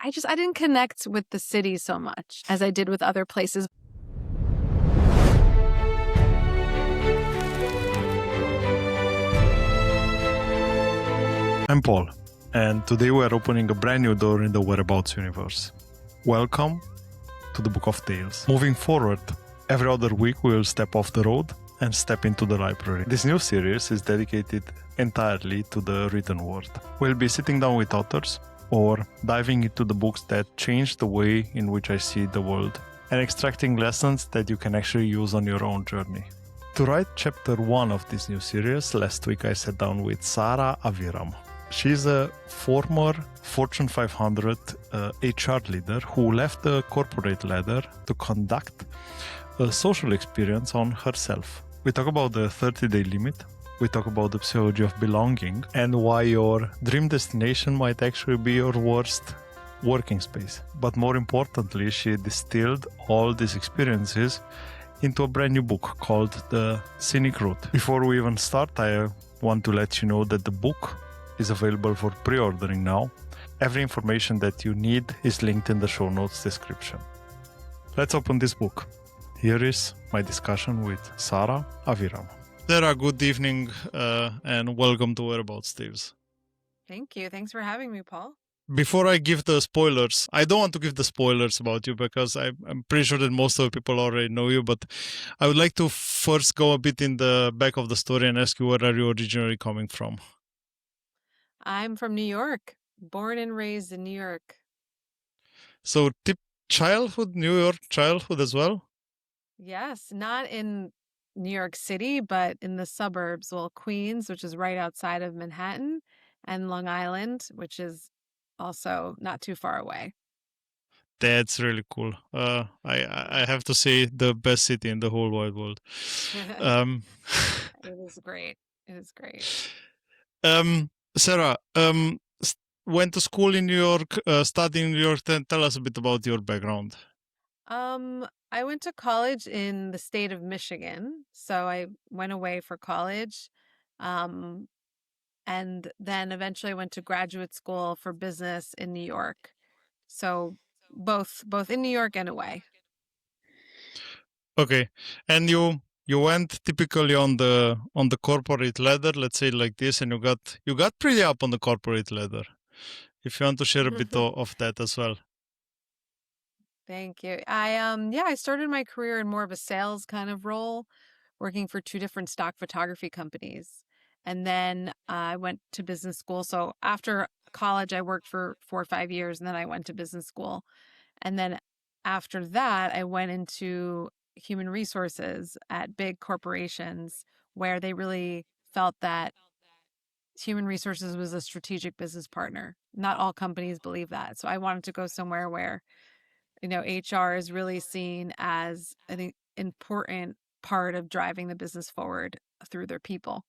I didn't connect with the city so much as I did with other places. I'm Paul, and today we're opening a brand new door in the Whereabouts universe. Welcome to the Book of Tales. Moving forward, every other week we will step off the road and step into the library. This new series is dedicated entirely to the written word. We'll be sitting down with authors or diving into the books that changed the way in which I see the world and extracting lessons that you can actually use on your own journey. To write chapter 1 of this new series, last week I sat down with Sarah Aviram. She's a former Fortune 500 HR leader who left the corporate ladder to conduct a social experience on herself. We talk about the 30-day limit, we talk about the psychology of belonging, and why your dream destination might actually be your worst working space. But more importantly, she distilled all these experiences into a brand new book called The Scenic Route. Before we even start, I want to let you know that the book is available for pre-ordering now. Every information that you need is linked in the show notes description. Let's open this book. Here is my discussion with Sarah Aviram. Sarah, good evening and welcome to Whereabouts Tales. Thank you. Thanks for having me, Paul. Before I give the spoilers, I don't want to give the spoilers about you because I'm pretty sure that most of the people already know you, but I would like to first go a bit in the back of the story and ask you where are you originally coming from? I'm from New York, born and raised in New York. So New York childhood as well? Yes, not in New York City, but in the suburbs. Well, Queens, which is right outside of Manhattan, and Long Island, which is also not too far away. That's really cool. I have to say the best city in the whole wide world. It is great. It is great. Sarah, went to school in New York, studied in New York. Tell us a bit about your background. I went to college in the state of Michigan, so I went away for college, and then eventually went to graduate school for business in New York. So both in New York and away. Okay, and you went typically on the corporate ladder, let's say like this, and you got pretty up on the corporate ladder. If you want to share a bit of that as well. Thank you. I started my career in more of a sales kind of role, working for 2 different stock photography companies. And then I went to business school. So after college, I worked for 4 or 5 years, and then I went to business school. And then after that, I went into human resources at big corporations where they really felt that human resources was a strategic business partner. Not all companies believe that. So I wanted to go somewhere where HR is really seen as an important part of driving the business forward through their people.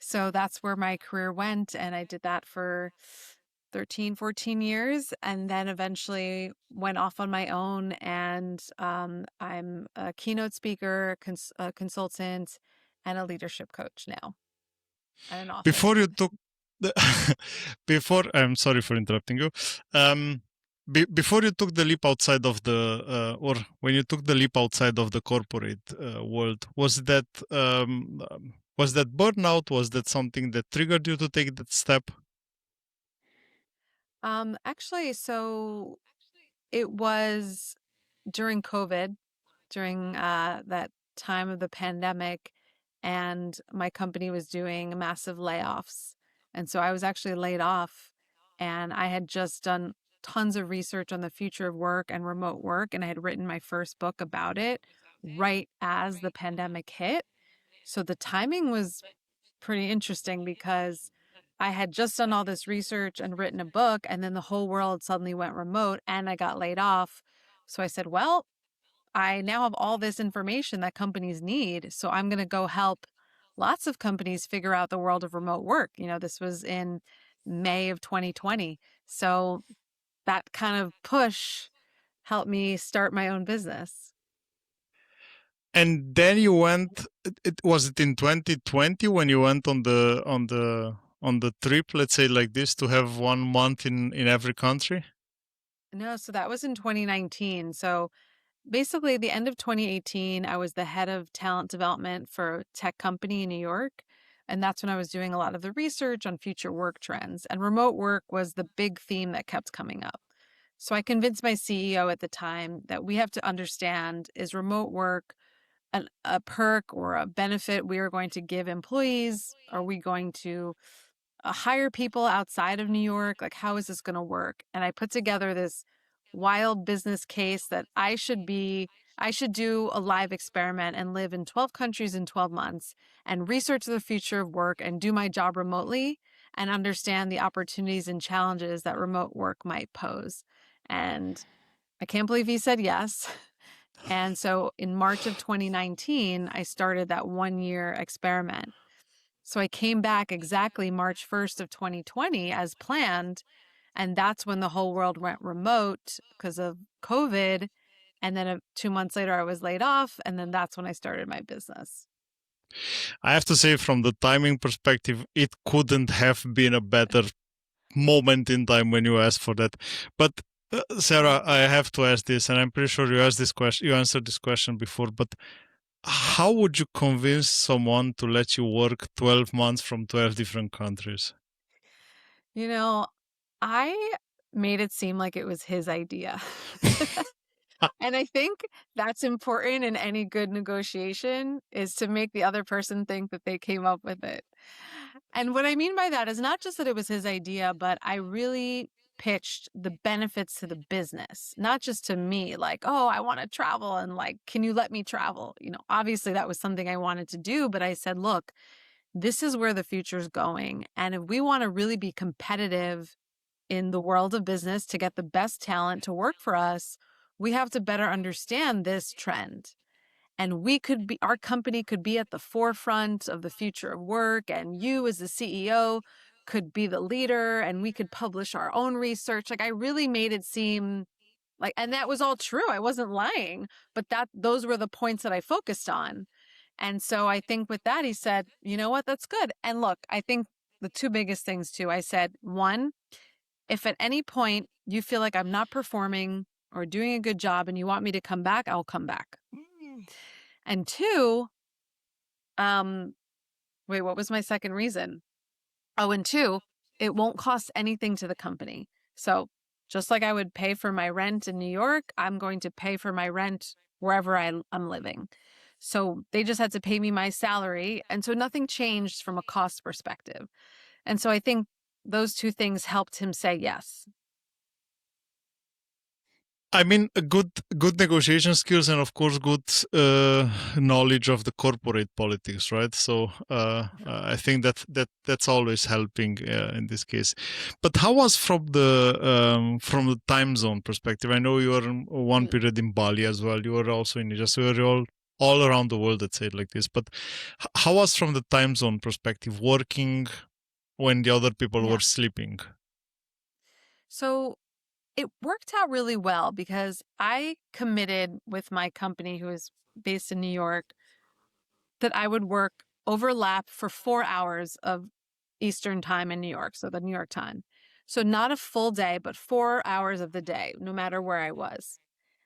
So that's where my career went. And I did that for 13, 14 years, and then eventually went off on my own. And I'm a keynote speaker, a consultant, and a leadership coach now. And an author. Before you took I'm sorry for interrupting you. Before you took the leap outside of or when you took the leap outside of the corporate world, was that burnout? Was that something that triggered you to take that step? Actually, so it was during COVID, during that time of the pandemic, and my company was doing massive layoffs. And so I was actually laid off, and I had just done tons of research on the future of work and remote work, and I had written my first book about it right as the pandemic hit. So the timing was pretty interesting because I had just done all this research and written a book, and then the whole world suddenly went remote and I got laid off. So I said, well, I now have all this information that companies need, so I'm going to go help lots of companies figure out the world of remote work. This was in May of 2020. So that kind of push helped me start my own business. And then you went. Was it in 2020 when you went on the trip? Let's say like this, to have 1 month in every country. No, so that was in 2019. So basically, the end of 2018, I was the head of talent development for a tech company in New York. And that's when I was doing a lot of the research on future work trends. And remote work was the big theme that kept coming up. So I convinced my CEO at the time that we have to understand, is remote work a perk or a benefit we are going to give employees? Are we going to hire people outside of New York? Like, how is this going to work? And I put together this wild business case that I should do a live experiment and live in 12 countries in 12 months and research the future of work and do my job remotely and understand the opportunities and challenges that remote work might pose. And I can't believe he said yes. And so in March of 2019, I started that 1 year experiment. So I came back exactly March 1st of 2020 as planned. And that's when the whole world went remote because of COVID. And then 2 months later, I was laid off. And then that's when I started my business. I have to say, from the timing perspective, it couldn't have been a better moment in time when you asked for that. But Sarah, I have to ask this, and I'm pretty sure you asked this question, you answered this question before. But how would you convince someone to let you work 12 months from 12 different countries? You know, I made it seem like it was his idea. And I think that's important in any good negotiation, is to make the other person think that they came up with it. And what I mean by that is not just that it was his idea, but I really pitched the benefits to the business, not just to me, like, oh, I want to travel and like, can you let me travel? Obviously that was something I wanted to do, but I said, look, this is where the future's going. And if we want to really be competitive in the world of business to get the best talent to work for us, we have to better understand this trend. And our company could be at the forefront of the future of work. And you, as the CEO, could be the leader and we could publish our own research. Like, I really made it seem like, and that was all true. I wasn't lying, but those were the points that I focused on. And so I think with that, he said, you know what, that's good. And look, I think the two biggest things too, I said, one, if at any point you feel like I'm not performing or doing a good job and you want me to come back, I'll come back. And two, wait, what was my second reason? Oh, and two, it won't cost anything to the company. So just like I would pay for my rent in New York, I'm going to pay for my rent wherever I'm living. So they just had to pay me my salary. And so nothing changed from a cost perspective. And so I think those two things helped him say yes. I mean, a good negotiation skills, and of course, good knowledge of the corporate politics, right? So I think that's always helping in this case. But how was from the time zone perspective? I know you were in one period in Bali as well. You were also in Asia, so you were all around the world. Let's say it like this. But how was from the time zone perspective working when the other people Yeah. were sleeping? So it worked out really well because I committed with my company, who is based in New York, that I would work overlap for 4 hours of Eastern time in New York, so the New York time. So not a full day, but 4 hours of the day, no matter where I was.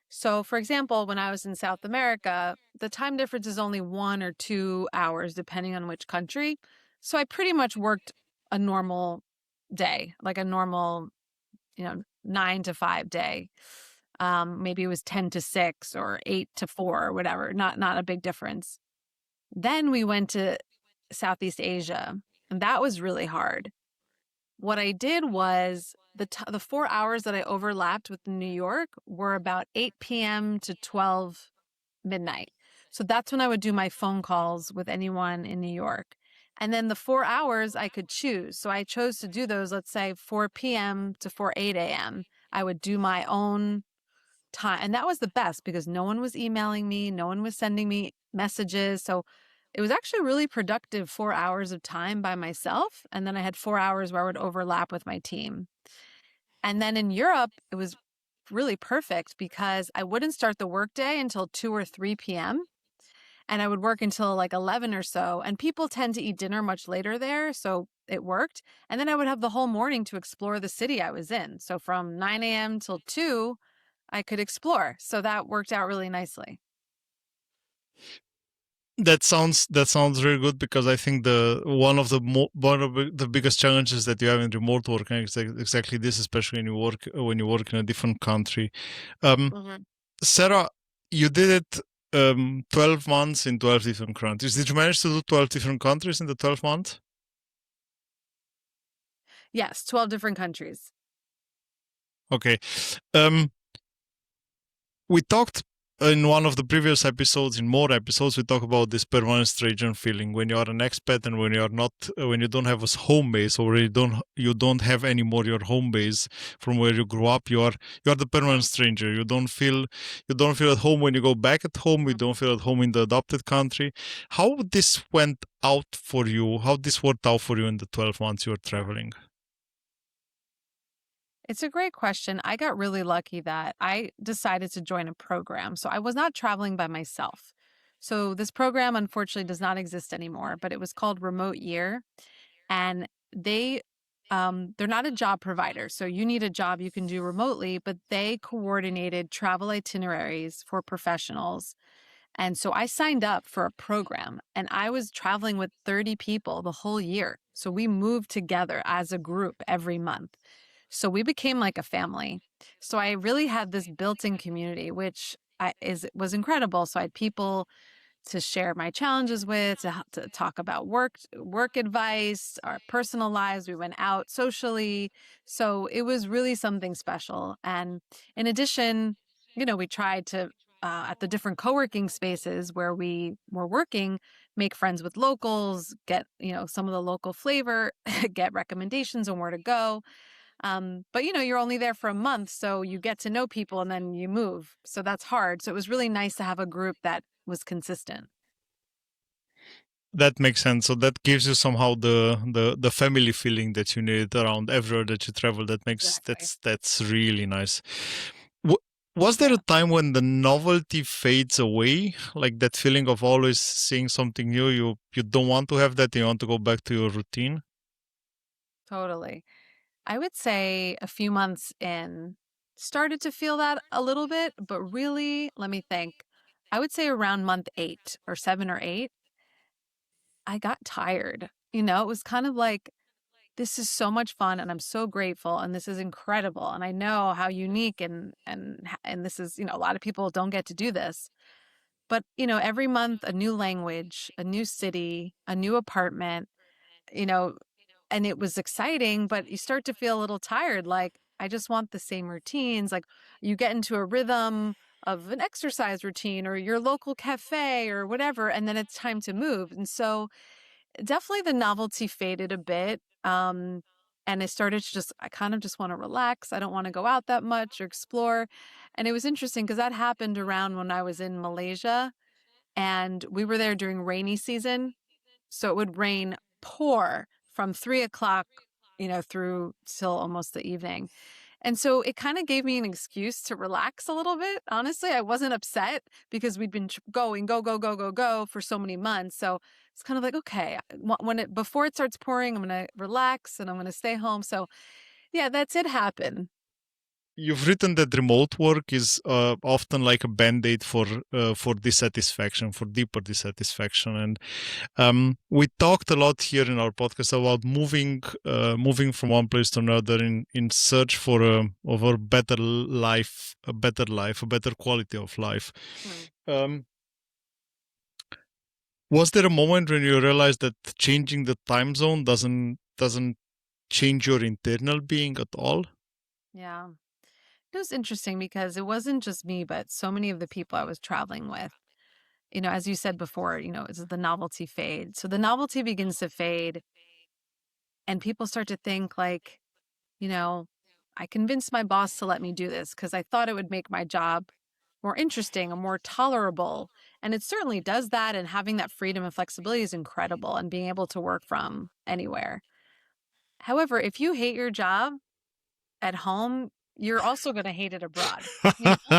So, for example, when I was in South America, the time difference is only 1 or 2 hours, depending on which country. So I pretty much worked a normal day, like a normal, 9 to 5 day. Maybe it was 10 to 6 or 8 to 4 or whatever, not a big difference. Then we went to Southeast Asia, and that was really hard. What I did was the 4 hours that I overlapped with New York were about 8 p.m. to 12 midnight. So that's when I would do my phone calls with anyone in New York. And then the 4 hours I could choose. So I chose to do those, let's say 4 p.m. to 8 a.m. I would do my own time. And that was the best because no one was emailing me, no one was sending me messages. So it was actually a really productive 4 hours of time by myself. And then I had 4 hours where I would overlap with my team. And then in Europe, it was really perfect because I wouldn't start the workday until 2 or 3 p.m. and I would work until like 11 or so. And people tend to eat dinner much later there. So it worked. And then I would have the whole morning to explore the city I was in. So from 9 a.m. till 2, I could explore. So that worked out really nicely. That sounds really good, because I think the one of the biggest challenges that you have in remote work is exactly this, especially when you work in a different country. Um, Mhm. Sarah, you did it 12 months in 12 different countries. Did you manage to do 12 different countries in the 12 months? Yes, 12 different countries. Okay. Um, we talked in one of the previous episodes, in more episodes, we talk about this permanent stranger feeling when you are an expat and when you are not, when you don't have a home base, or you don't have anymore your home base from where you grew up. You are the permanent stranger. You don't feel at home when you go back at home. You don't feel at home in the adopted country. How this went out for you? How this worked out for you in the 12 months you were Yeah. traveling? It's a great question. I got really lucky that I decided to join a program. So I was not traveling by myself. So this program unfortunately does not exist anymore, but it was called Remote Year, and they they're not a job provider. So you need a job you can do remotely, but they coordinated travel itineraries for professionals. And so I signed up for a program, and I was traveling with 30 people the whole year. So we moved together as a group every month. So we became like a family. So I really had this built-in community, which was incredible. So I had people to share my challenges with, to talk about work advice, our personal lives. We went out socially. So it was really something special. And in addition, we tried to, at the different co-working spaces where we were working, make friends with locals, get, some of the local flavor, get recommendations on where to go. But you're only there for a month, so you get to know people and then you move. So that's hard. So it was really nice to have a group that was consistent. That makes sense. So that gives you somehow the family feeling that you need around everywhere that you travel. Exactly. That's really nice. W- was there a Yeah, time when the novelty fades away, like that feeling of always seeing something new? You don't want to have that. You want to go back to your routine. totally. I would say a few months in, started to feel that a little bit, but really, let me think. I would say around month 8 or 7 or 8, I got tired. It was kind of like, this is so much fun and I'm so grateful and this is incredible and I know how unique and this is, a lot of people don't get to do this. But, every month a new language, a new city, a new apartment, you know, and it was exciting, but you start to feel a little tired. Like, I just want the same routines. Like, you get into a rhythm of an exercise routine or your local cafe or whatever, and then it's time to move. And so, definitely the novelty faded a bit. And I started to I kind of just want to relax. I don't want to go out that much or explore. And it was interesting because that happened around when I was in Malaysia and we were there during rainy season. So it would rain pour from 3 o'clock, through till almost the evening. And so it kind of gave me an excuse to relax a little bit. Honestly, I wasn't upset because we'd been going, go, go, go, go, go for so many months. So it's kind of like, okay, before it starts pouring, I'm going to relax and I'm going to stay home. So yeah, that's it happen. You've written that remote work is often like a band-aid for dissatisfaction, for deeper dissatisfaction, and we talked a lot here in our podcast about moving from one place to another in search for a better life, a better quality of life. Hmm. Um, was there a moment when you realized that changing the time zone doesn't change your internal being at all? Yeah. It was interesting because it wasn't just me, but so many of the people I was traveling with. As you said before, it's the novelty fade. So the novelty begins to fade, and people start to think like, you know, I convinced my boss to let me do this because I thought it would make my job more interesting or more tolerable. And it certainly does that. And having that freedom and flexibility is incredible and being able to work from anywhere. However, if you hate your job at home, you're also going to hate it abroad, you know?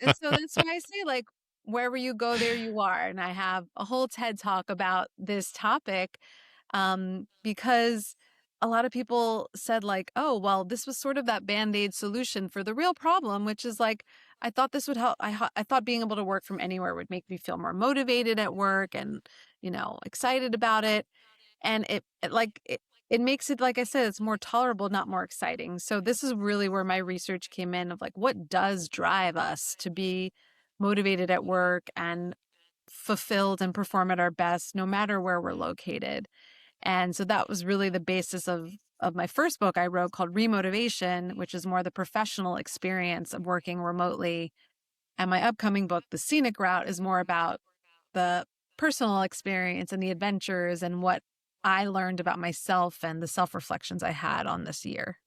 And so that's why I say, like, wherever you go, there you are. And I have a whole TED talk about this topic because a lot of people said, like, oh, well, this was sort of that band-aid solution for the real problem, which is like, I thought this would help. I thought being able to work from anywhere would make me feel more motivated at work and, excited about it. And it makes it, like I said, it's more tolerable, not more exciting. So this is really where my research came in of like, what does drive us to be motivated at work and fulfilled and perform at our best, no matter where we're located. And so that was really the basis of my first book I wrote called Remotivation, which is more the professional experience of working remotely. And my upcoming book, The Scenic Route, is more about the personal experience and the adventures and what I learned about myself and the self-reflections I had on this year.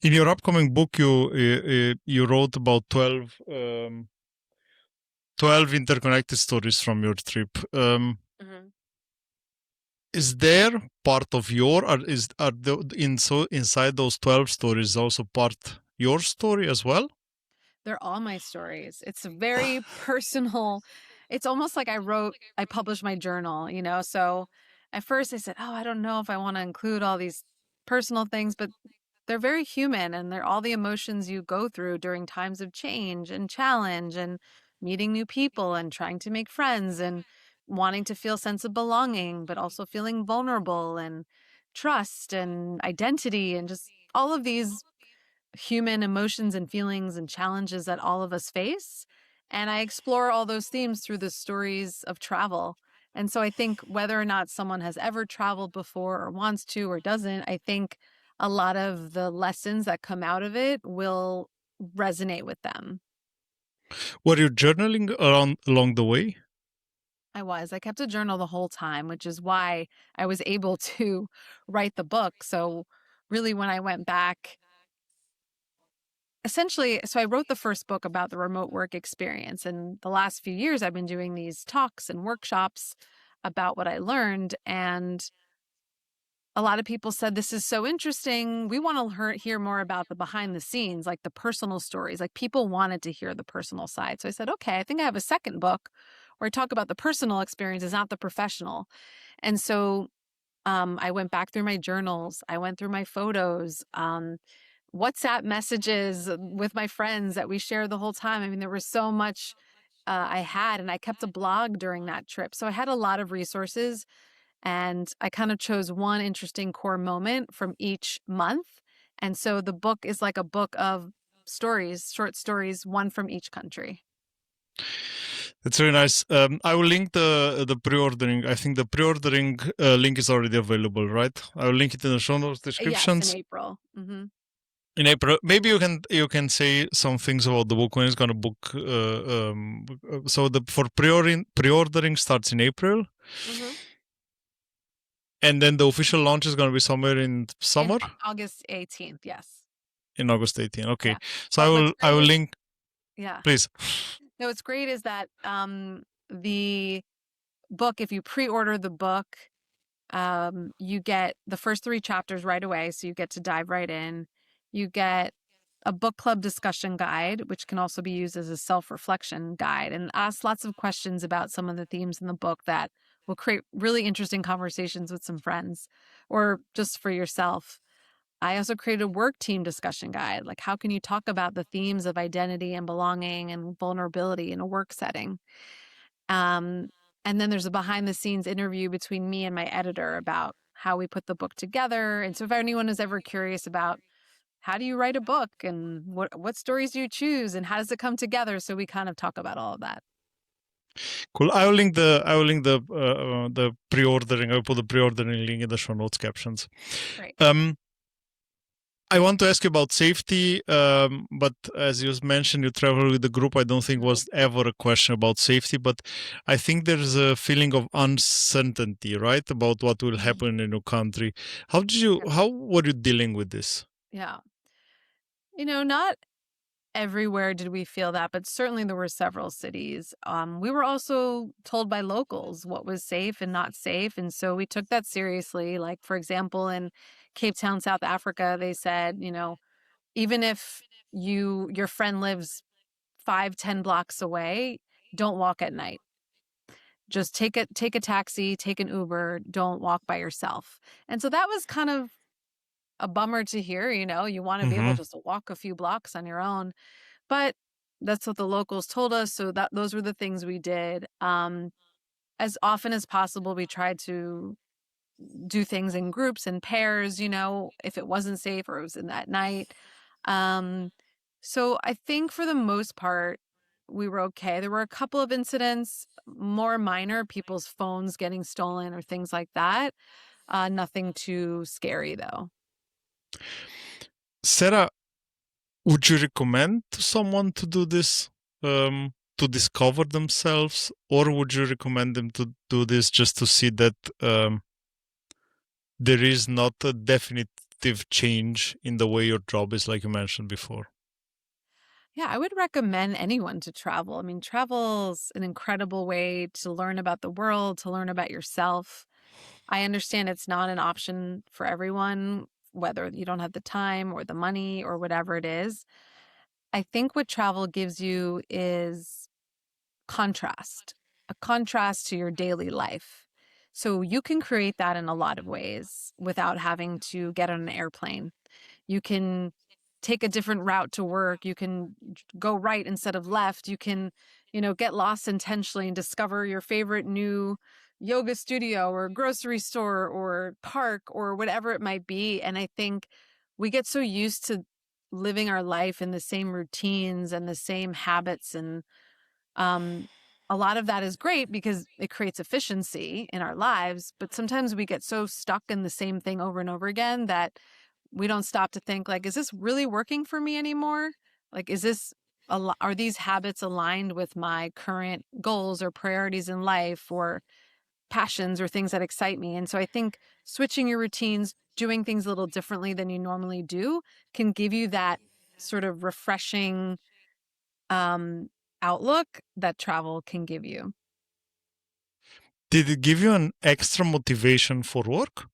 In your upcoming book, you wrote about 12 interconnected stories from your trip. Is there part of your, or inside those 12 stories also part your story as well? They're all my stories. It's a very personal. It's almost like I published my journal, So at first I said, oh, I don't know if I want to include all these personal things, but they're very human and they're all the emotions you go through during times of change and challenge and meeting new people and trying to make friends and wanting to feel sense of belonging, but also feeling vulnerable and trust and identity and just all of these human emotions and feelings and challenges that all of us face. And I explore all those themes through the stories of travel. And so I think whether or not someone has ever traveled before or wants to or doesn't, I think a lot of the lessons that come out of it will resonate with them. Were you journaling along the way? I kept a journal the whole time, which is why I was able to write the book. So really when I went back, essentially, so I wrote the first book about the remote work experience. And the last few years, I've been doing these talks and workshops about what I learned. And a lot of people said, this is so interesting. We want to hear more about the behind the scenes, like the personal stories. Like people wanted to hear the personal side. So I said, okay, I think I have a second book where I talk about the personal experiences, not the professional. And so I went back through my journals. I went through my photos, WhatsApp messages with my friends that we shared the whole time. I mean, there was so much I had, and I kept a blog during that trip. So I had a lot of resources, and I kind of chose one interesting core moment from each month. And so the book is like a book of stories, short stories, one from each country. It's very nice. I will link the pre-ordering. I think the pre-ordering link is already available, right? I will link it in the show notes descriptions. Yes, in April. Mm-hmm. In April, maybe you can say some things about the book when it's gonna book. So for pre-ordering starts in April, and then the official launch is gonna be somewhere in summer. In August 18th, yes. In August 18th. Okay, yeah. so I will link. Yeah, please. No, what's great is that the book, if you pre-order the book, you get the first 3 chapters right away, so you get to dive right in. You get a book club discussion guide, which can also be used as a self-reflection guide, and ask lots of questions about some of the themes in the book that will create really interesting conversations with some friends or just for yourself. I also created a work team discussion guide, like how can you talk about the themes of identity and belonging and vulnerability in a work setting. And then there's a behind the scenes interview between me and my editor about how we put the book together. And so if anyone is ever curious about how do you write a book and what stories do you choose and how does it come together, so we kind of talk about all of that. Cool. I will link the pre-ordering. I will put the pre-ordering link in the show notes captions. Great. I want to ask you about safety, but as you mentioned, you travel with the group. I don't think was ever a question about safety, but I think there's a feeling of uncertainty, right, about what will happen in your country. How were you dealing with this? Yeah. Not everywhere did we feel that, but certainly there were several cities. We were also told by locals what was safe and not safe, and so we took that seriously. Like, for example, in Cape Town, South Africa, they said, even if your friend lives 5-10 blocks away, don't walk at night. Just take a taxi, take an Uber, don't walk by yourself. And so that was kind of a bummer to hear, you want to be able Mm-hmm. just to walk a few blocks on your own. But that's what the locals told us. So those were the things we did. As often as possible, we tried to do things in groups and pairs, if it wasn't safe or it was in that night. Um, so I think for the most part, we were okay. There were a couple of incidents, more minor, people's phones getting stolen or things like that. Nothing too scary though. Sarah, would you recommend to someone to do this, to discover themselves, or would you recommend them to do this just to see that there is not a definitive change in the way your job is, like you mentioned before? Yeah, I would recommend anyone to travel. I mean, travel's an incredible way to learn about the world, to learn about yourself. I understand it's not an option for everyone, whether you don't have the time or the money or whatever it is. I think what travel gives you is contrast, a contrast to your daily life. So you can create that in a lot of ways without having to get on an airplane. You can take a different route to work. You can go right instead of left. You can, get lost intentionally and discover your favorite new yoga studio or grocery store or park or whatever it might be. And I think we get so used to living our life in the same routines and the same habits. And um, a lot of that is great because it creates efficiency in our lives. But sometimes we get so stuck in the same thing over and over again that we don't stop to think like, is this really working for me anymore? Like, are these habits aligned with my current goals or priorities in life or passions or things that excite me? And so I think switching your routines, doing things a little differently than you normally do can give you that sort of refreshing um, outlook that travel can give you. Did it give you an extra motivation for work?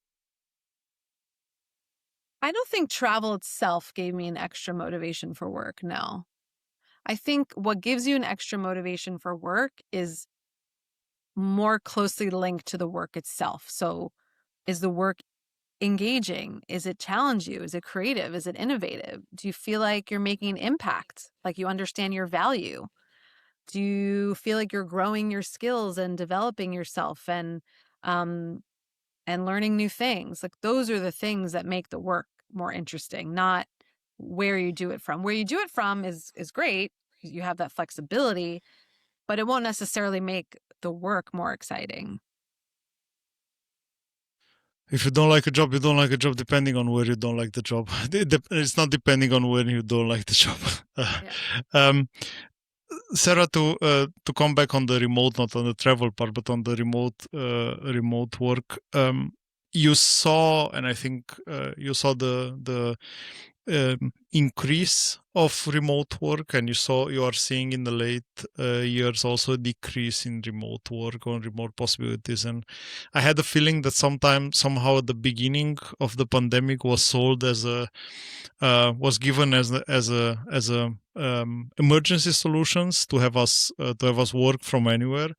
I don't think travel itself gave me an extra motivation for work. No. I think what gives you an extra motivation for work is more closely linked to the work itself. So, is the work engaging? Is it challenge you? Is it creative? Is it innovative? Do you feel like you're making an impact? Like you understand your value? Do you feel like you're growing your skills and developing yourself um and learning new things? Like those are the things that make the work more interesting, not where you do it from. Where you do it from is great. You have that flexibility, but it won't necessarily make the work more exciting. If you don't like a job, you don't like a job depending on where you don't like the job. It's not depending on when you don't like the job. Yeah. um, Sarah, to come back on the remote, not on the travel part, but on the remote work, you saw, and I think you saw the increase of remote work, and you are seeing in the late years also a decrease in remote work or remote possibilities. And I had a feeling that somehow at the beginning of the pandemic was sold as a was given as a emergency solutions to have us work from anywhere,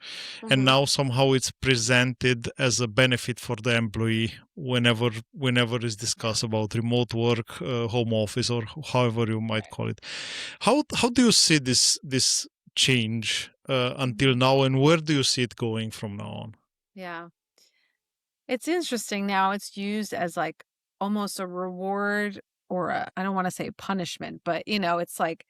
and Hmm. now somehow it's presented as a benefit for the employee whenever is discussed about remote work, home office, or however you might call it. How do you see this change until Hmm. now, and where do you see it going from now on? Yeah. It's interesting now. It's used as like almost a reward or I don't want to say punishment, but it's like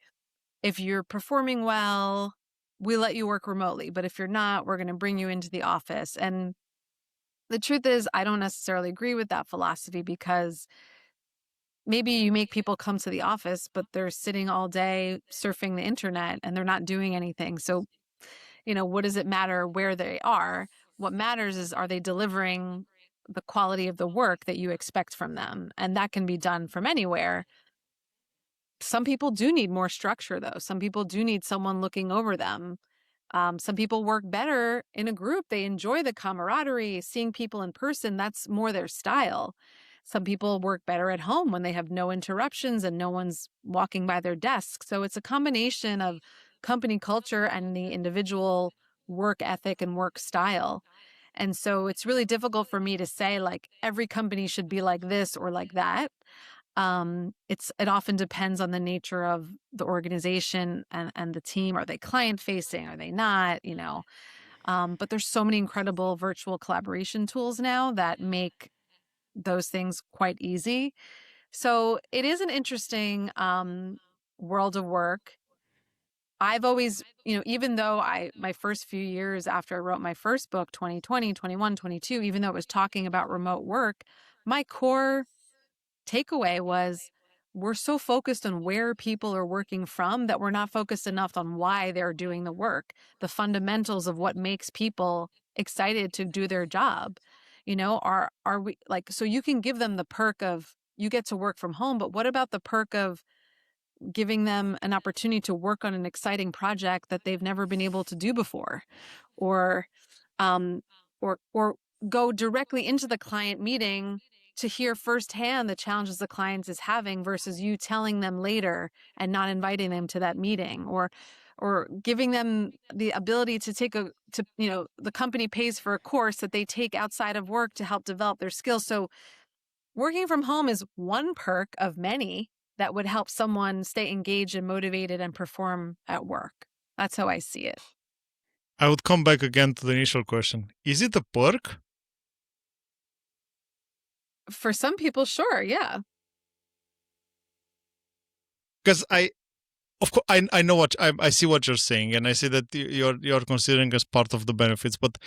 if you're performing well, we let you work remotely. But if you're not, we're going to bring you into the office. And the truth is, I don't necessarily agree with that philosophy because maybe you make people come to the office, but they're sitting all day surfing the internet and they're not doing anything. So, what does it matter where they are? What matters is, are they delivering the quality of the work that you expect from them? And that can be done from anywhere. Some people do need more structure, though. Some people do need someone looking over them. Some people work better in a group. They enjoy the camaraderie, seeing people in person. That's more their style. Some people work better at home when they have no interruptions and no one's walking by their desk. So it's a combination of company culture and the individual work ethic and work style. And so it's really difficult for me to say like every company should be like this or like that. It often depends on the nature of the organization and the team. Are they client facing? Are they not? But there's so many incredible virtual collaboration tools now that make those things quite easy. So it is an interesting world of work. I've always, even though my first few years after I wrote my first book, 2020, 21, 22, even though it was talking about remote work, my core takeaway was we're so focused on where people are working from that we're not focused enough on why they're doing the work, the fundamentals of what makes people excited to do their job. Are we like, so you can give them the perk of you get to work from home, but what about the perk of giving them an opportunity to work on an exciting project that they've never been able to do before, or um, or go directly into the client meeting to hear firsthand the challenges the client is having versus you telling them later and not inviting them to that meeting, or giving them the ability to the company pays for a course that they take outside of work to help develop their skills. So working from home is one perk of many that would help someone stay engaged and motivated and perform at work. That's how I see it. I would come back again to the initial question. Is it a perk? For some people, sure, yeah. Because of course, I know I see what you're saying, and I see that you're considering as part of the benefits. But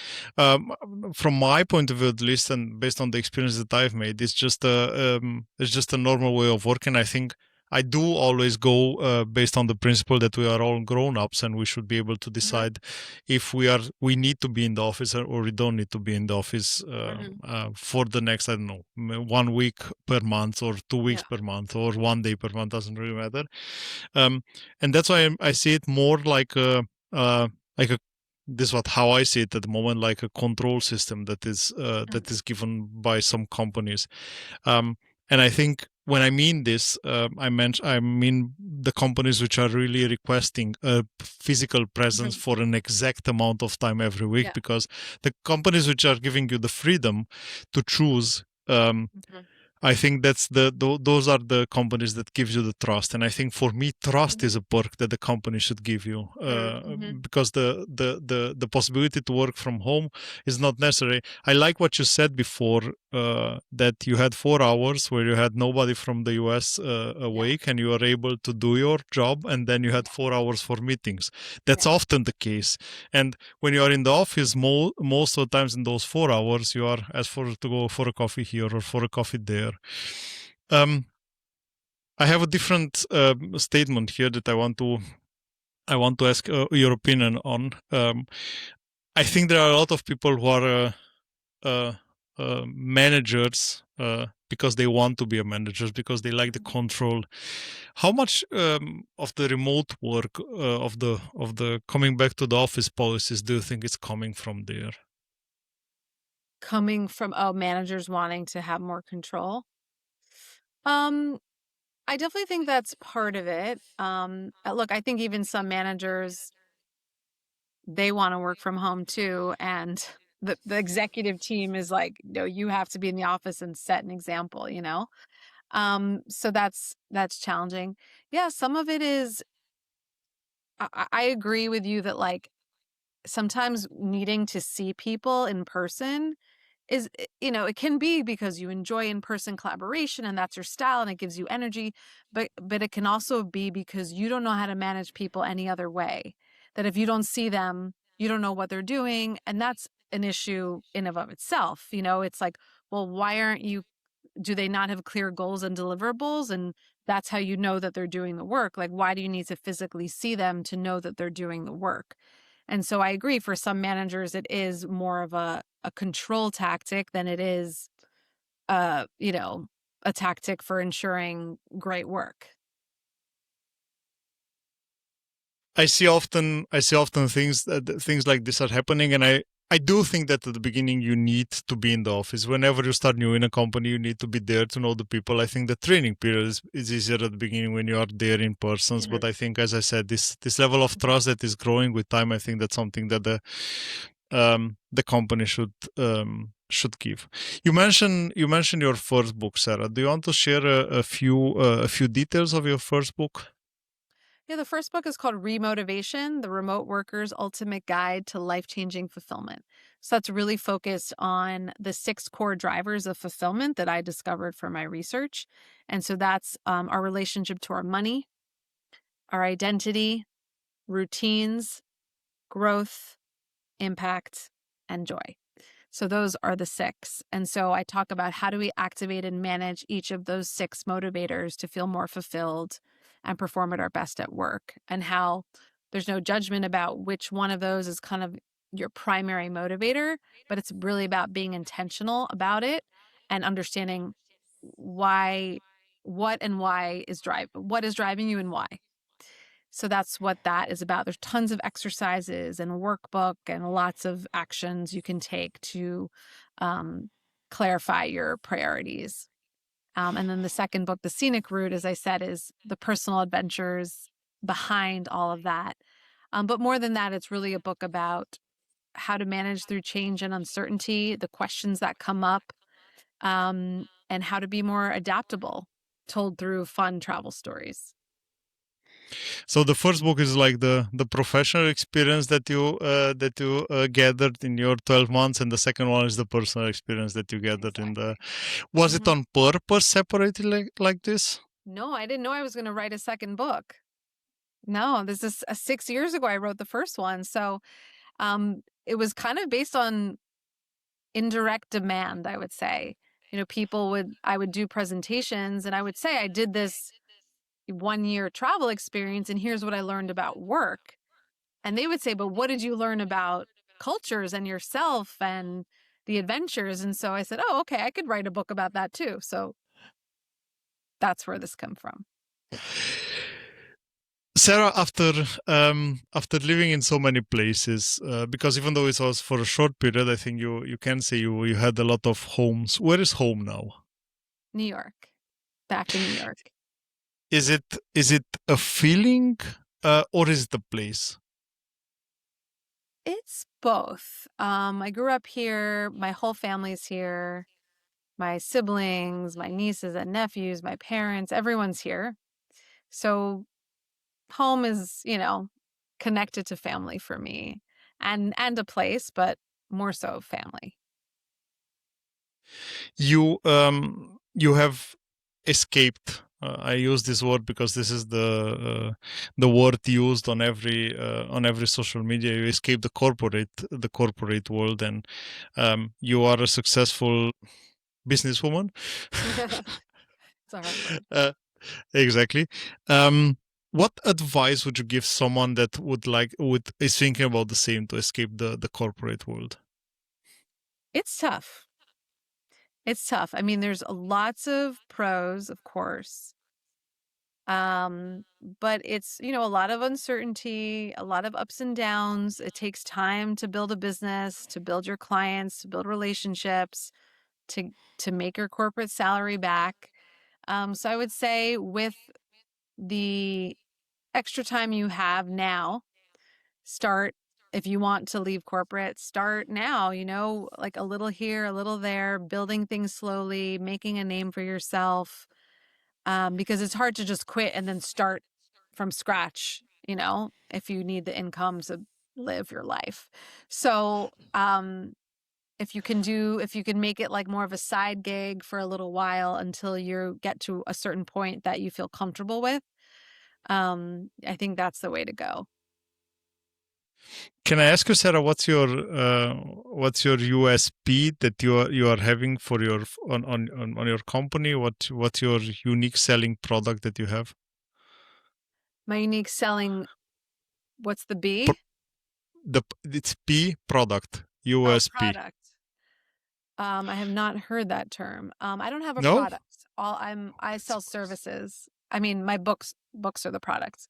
from my point of view, at least, and based on the experience that I've made, it's just a normal way of working. I think I do always go based on the principle that we are all grown-ups and we should be able to decide if we need to be in the office or we don't need to be in the office for the next, I don't know, 1 week per month or 2 weeks per month or 1 day per month, doesn't really matter. And that's why I see it more like a this is how I see it at the moment, like a control system that is given by some companies. And I think when I mean this, I mean the companies which are really requesting a physical presence for an exact amount of time every week, because the companies which are giving you the freedom to choose, I think that's those are the companies that gives you the trust. And I think for me, trust is a perk that the company should give you, because the possibility to work from home is not necessary. I like what you said before, that you had 4 hours where you had nobody from the US awake, and you were able to do your job, and then you had 4 hours for meetings. That's often the case. And when you are in the office, most of the times in those 4 hours, you are asked to go for a coffee here or for a coffee there. I have a different statement here that I want to ask your opinion on. I think there are a lot of people who are managers because they want to be a manager, because they like the control. How much of the remote work, of the coming back to the office policies, do you think is coming from there? Coming from managers wanting to have more control. I definitely think that's part of it. Look, I think even some managers, they want to work from home too, and the executive team is like, no, you have to be in the office and set an example, so that's challenging. Yeah, some of it is, I agree with you that like sometimes needing to see people in person is, it can be because you enjoy in-person collaboration and that's your style and it gives you energy, but it can also be because you don't know how to manage people any other way. That if you don't see them, you don't know what they're doing, and that's an issue in of itself. It's like, well, why aren't you, do they not have clear goals and deliverables? And that's how you know that they're doing the work. Like, why do you need to physically see them to know that they're doing the work? And so I agree, for some managers, it is more of a control tactic than it is, a tactic for ensuring great work. I see often things like this are happening, and I do think that at the beginning you need to be in the office. Whenever you start new in a company, you need to be there to know the people. I think the training period is easier at the beginning when you are there in persons. But I think, as I said, this level of trust that is growing with time, I think that's something that the company should give. You mentioned your first book, Sarah. Do you want to share a few details of your first book? Yeah, the first book is called Remotivation, The Remote Worker's Ultimate Guide to Life-Changing Fulfillment. So that's really focused on the 6 core drivers of fulfillment that I discovered from my research. And so that's our relationship to our money, our identity, routines, growth, impact, and joy. So those are the 6. And so I talk about how do we activate and manage each of those 6 motivators to feel more fulfilled and perform at our best at work, and how there's no judgment about which one of those is kind of your primary motivator, but it's really about being intentional about it and understanding why, what is driving you and why. So that's what that is about. There's tons of exercises and workbook and lots of actions you can take to clarify your priorities. And then the second book, The Scenic Route, as I said, is the personal adventures behind all of that. But more than that, it's really a book about how to manage through change and uncertainty, the questions that come up, and how to be more adaptable, told through fun travel stories. So the first book is like the professional experience that you gathered in your 12 months, and the second one is the personal experience that you gathered in the. Exactly. Was it Mhm. on purpose separated like this? No, I didn't know I was going to write a second book. No, this is 6 years ago I wrote the first one. So it was kind of based on indirect demand, I would say. I would do presentations and I would say I did this 1 year travel experience and here's what I learned about work. And they would say, but what did you learn about cultures and yourself and the adventures? And so I said, oh, okay, I could write a book about that too. So that's where this come from. Sarah, after living in so many places, because even though it was for a short period, I think you can say you had a lot of homes. Where is home now? New York, back in New York. Is it a feeling, or is it a place? It's both. I grew up here. My whole family's here. My siblings, my nieces and nephews, my parents, everyone's here. So home is, connected to family for me and a place, but more so family. You have escaped. I use this word because this is the word used on every social media. You escape the corporate world, and you are a successful businesswoman. It's a hard word. uh, exactly. Um, what advice would you give someone that is thinking about the same to escape the corporate world? It's tough. It's tough. I mean, there's lots of pros, of course. Um, but it's, a lot of uncertainty, a lot of ups and downs. It takes time to build a business, to build your clients, to build relationships, to to make your corporate salary back. So I would say with the extra time you have now, start if you want to leave corporate, start now, like a little here, a little there, building things slowly, making a name for yourself. Because it's hard to just quit and then start from scratch, if you need the income to live your life. So, if you can make it like more of a side gig for a little while until you get to a certain point that you feel comfortable with, I think that's the way to go. Can I ask you, Sarah, what's your USP that you are having for on your company? What's your unique selling product that you have? My unique selling, what's the Pro- B? it's P product Oh, USP. product. I have not heard that term. I don't have a No, product. I sell services. I mean, my books are the products.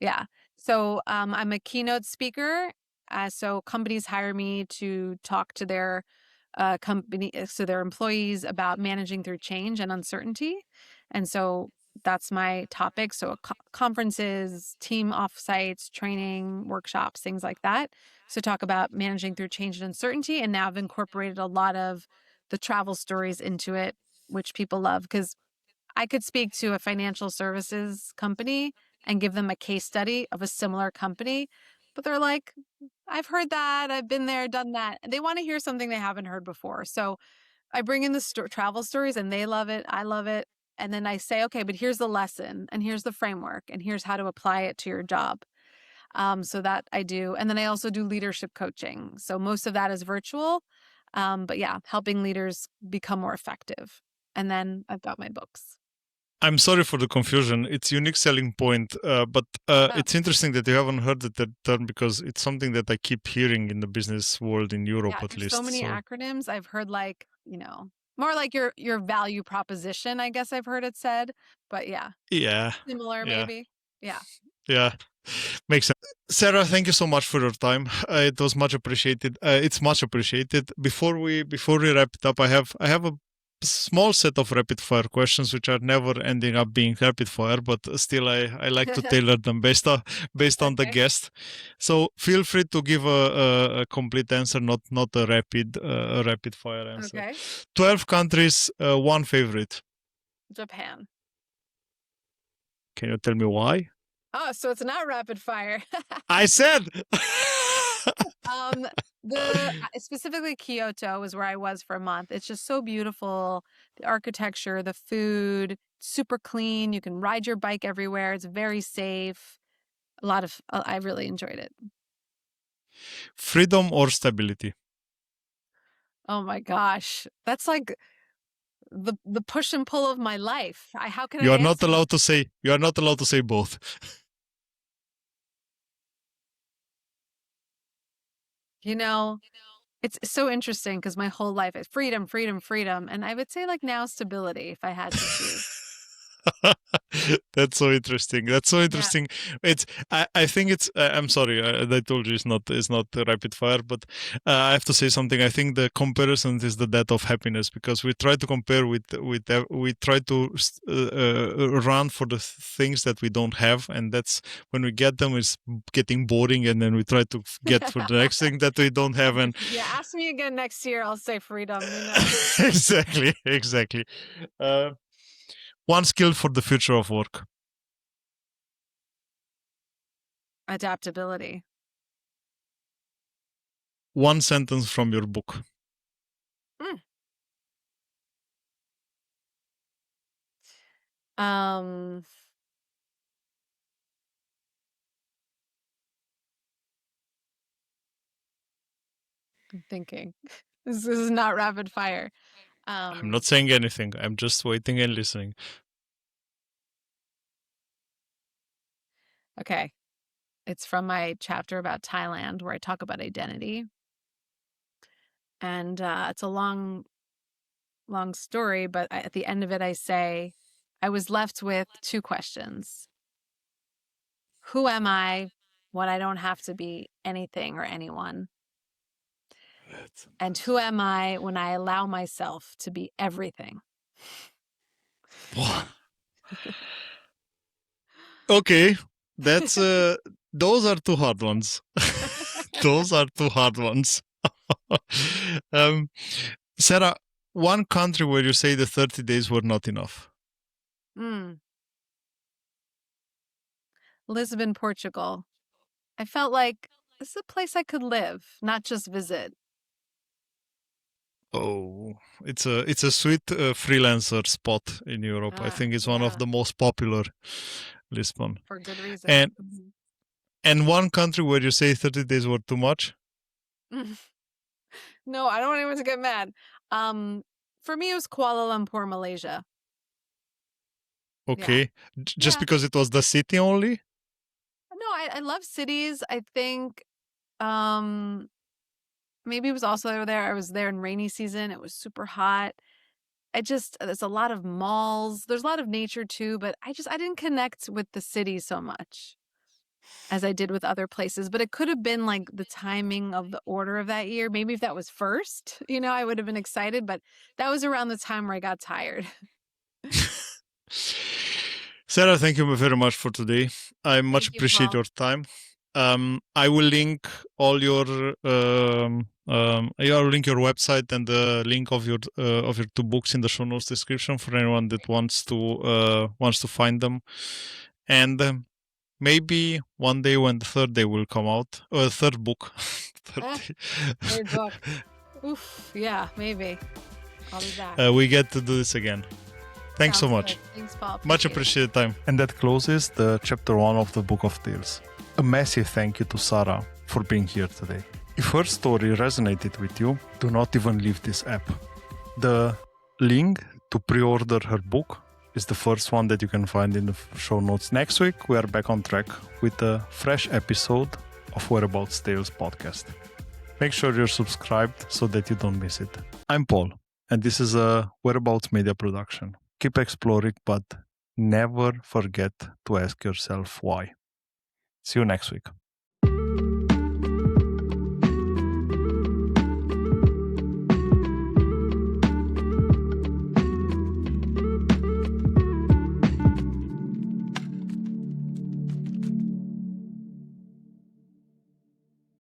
Yeah. So, I'm a keynote speaker So companies hire me to talk to their their employees about managing through change and uncertainty. And so that's my topic. So conferences, team offsites, training, workshops, things like that. So talk about managing through change and uncertainty. And now I've incorporated a lot of the travel stories into it, which people love because I could speak to a financial services company and give them a case study of a similar company, but they're like, I've heard that, I've been there, done that. They want to hear something they haven't heard before. So I bring in the travel stories and they love it. I love it. And then I say, okay, but here's the lesson and here's the framework and here's how to apply it to your job. So that I do. And then I also do leadership coaching. So most of that is virtual. But yeah, helping leaders become more effective. And then I've got my books. I'm sorry for the confusion. It's unique selling point, but Oh, it's interesting that you haven't heard that term because it's something that I keep hearing in the business world in Europe, yeah, at there's so least. many So acronyms. I've heard more like your value proposition, I guess I've heard it said. But yeah, yeah, similar yeah, maybe. Yeah. yeah, makes sense. Sarah, thank you so much for your time. It was much appreciated. It's much appreciated. Before we wrap it up, I have a small set of rapid fire questions which are never ending up being rapid fire, but still I like to tailor them based on the Okay. guest. So feel free to give a complete answer, not a rapid fire answer. Okay. 12 countries, one favorite. Japan. Can you tell me why? Oh, so it's not rapid fire. I said. Um, the specifically Kyoto was where I was for a month. It's just so beautiful. The architecture, the food, super clean. You can ride your bike everywhere. It's very safe. I really enjoyed it. Freedom or stability? Oh my gosh. That's like the push and pull of my life. How can I You are not answer that? allowed to say. You are not allowed to say both. You know, it's so interesting because my whole life is freedom, freedom, freedom. And I would say like now stability if I had to choose. That's so interesting. That's so Yeah. interesting. I think it's. I'm sorry. I told you it's not rapid fire, but I have to say something. I think the comparison is the death of happiness because we try to compare we try to run for the things that we don't have, and that's when we get them, it's getting boring, and then we try to get for the next thing that we don't have, and Yeah, ask me again next year. I'll say freedom. exactly. Uh, One skill for the future of work. Adaptability. One sentence from your book. Mm. Um, I'm thinking. This is not rapid fire. I'm not Um, saying anything. I'm just waiting and listening. okay. It's from my chapter about Thailand where I talk about identity. And it's a long story, but at the end of it, I say, I was left with two questions. Who am I when I don't have to be anything or anyone? And who am I when I allow myself to be everything? Okay, that's those are two hard ones. Those are two hard ones. um, Sarah, one country where you say the 30 days were not enough. Mm. Lisbon, Portugal. I felt like this is a place I could live, not just visit. Oh, it's a sweet freelancer spot in Europe. I think it's one of Yeah, the most popular, Lisbon. for good reason. And and one country where you say 30 days were too much. No, I don't want anyone to get mad. Um, for me, it was Kuala Lumpur, Malaysia. Yeah, Okay, just yeah. because it was the city only. No, I love cities. I think um maybe it was also there. I was there in rainy season. It was super hot. There's a lot of malls. There's a lot of nature too, but I didn't connect with the city so much. as I did with other places, but it could have been like the timing of the order of that year. Maybe if that was first, I would have been excited, but that was around the time where I got tired. Sarah, thank you very much for today. I much appreciate your time. I will link all your I'll link your website and the link of your 2 books in the show notes description for anyone that wants to find them. And maybe one day when the third day will come out, or third book. Third book. Oof, yeah, maybe. I'll be back. We get to do this again. Thanks so much. Good. Thanks, Paul. Much appreciated time. And that closes the chapter 1 of the Book of Tales. A massive thank you to Sarah for being here today. If her story resonated with you, do not even leave this app. The link to pre-order her book is the first one that you can find in the show notes. Next week, we are back on track with a fresh episode of Whereabouts Tales podcast. Make sure you're subscribed so that you don't miss it. I'm Paul, and this is a Whereabouts Media production. Keep exploring, but never forget to ask yourself why. See you next week.